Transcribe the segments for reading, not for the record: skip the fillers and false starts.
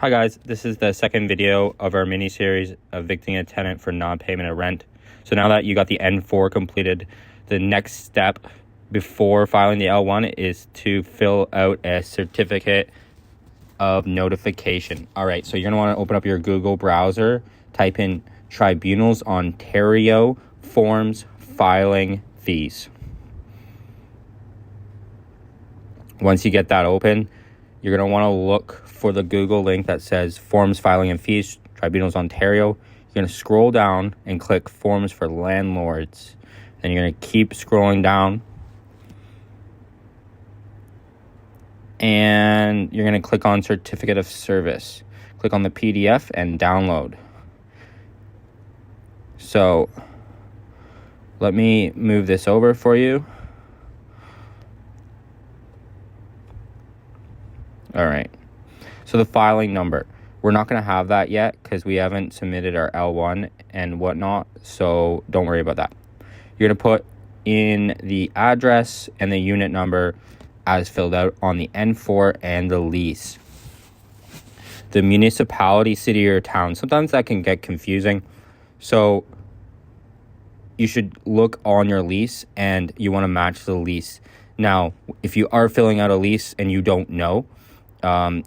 Hi guys, this is the second video of our mini-series evicting a tenant for non-payment of rent. So now that you got the N4 completed, the next step before filing the L1 is to fill out a certificate of notification. All right, so you're gonna wanna open up your Google browser, type in Tribunals Ontario Forms Filing Fees. Once you get that open, you're going to want to look for the Google link that says Forms Filing and Fees, Tribunals Ontario. You're going to scroll down and click Forms for Landlords. Then you're going to keep scrolling down. And you're going to click on Certificate of Service. Click on the PDF and download. So let me move this over for you. All right, so the filing number, we're not going to have that yet because we haven't submitted our L1 and whatnot, so don't worry about that. You're going to put in the address and the unit number as filled out on the N4 and the lease. The municipality, city, or town, sometimes that can get confusing, so you should look on your lease and you want to match the lease. Now, if you are filling out a lease and you don't know,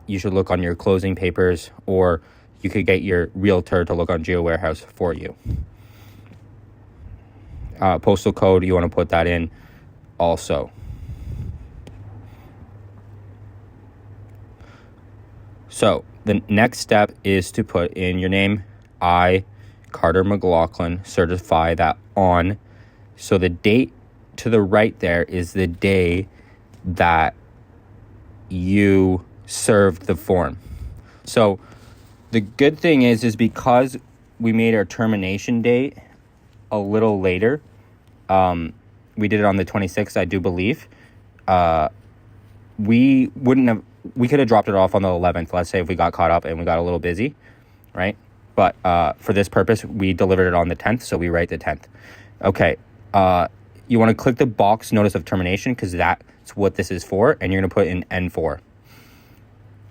you should look on your closing papers, or you could get your realtor to look on GeoWarehouse for you. Postal code, you want to put that in also. So the next step is to put in your name. I, Carter McLaughlin, certify that on. So the date to the right there is the day that you served the form. So the good thing is because we made our termination date a little later, we did it on the 26th, I do believe. We could have dropped it off on the 11th, let's say, if we got caught up and we got a little busy, right? But for this purpose, we delivered it on the 10th, so we write the 10th. Okay, you want to click the box notice of termination because that's what this is for, and you're going to put in N4.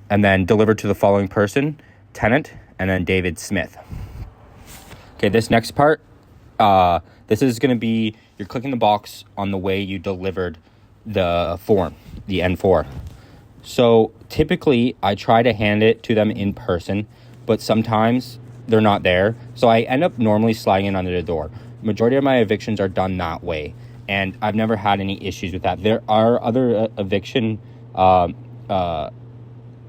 And then deliver to the following person, Tenant, and then David Smith. Okay, this next part, this is going to be, you're clicking the box on the way you delivered the form, the N4. So typically, I try to hand it to them in person, but sometimes they're not there. So I end up normally sliding in under the door. Majority of my evictions are done that way, and I've never had any issues with that. There are other eviction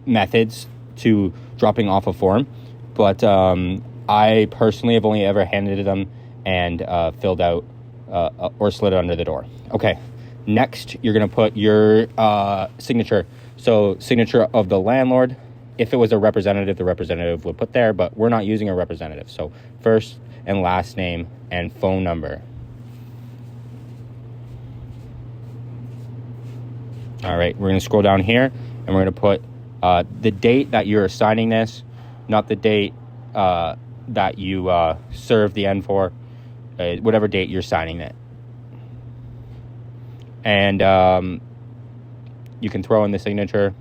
methods to dropping off a form, but I personally have only ever handed them and filled out or slid it under the door. Okay, next you're going to put your signature. So signature of the landlord. If it was a representative, the representative would put there, but we're not using a representative. So first and last name and phone number. All right, we're going to scroll down here and we're going to put the date that you're assigning this, not the date that you served the N4, whatever date you're signing it. And you can throw in the signature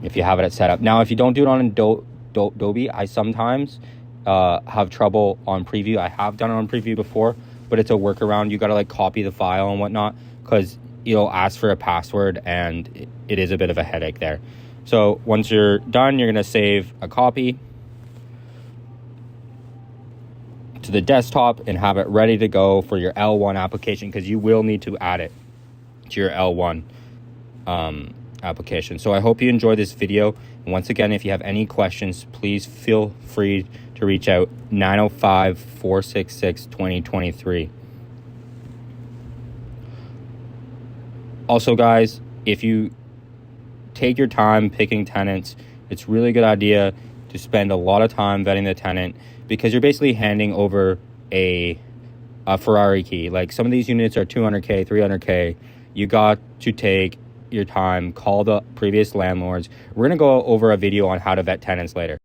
if you have it set up. Now, if you don't do it on Adobe, I sometimes have trouble on Preview. I have done it on Preview before, but it's a workaround. You got to copy the file and whatnot because it'll ask for a password, and it is a bit of a headache there. So once you're done, you're going to save a copy to the desktop and have it ready to go for your L1 application, because you will need to add it to your L1 application. So I hope you enjoyed this video. And once again, if you have any questions, please feel free to reach out. 905-466-2023. Also, guys, if you take your time picking tenants, it's a really good idea to spend a lot of time vetting the tenant, because you're basically handing over a Ferrari key. Like, some of these units are 200K, 300K. You got to take your time, call the previous landlords. We're going to go over a video on how to vet tenants later.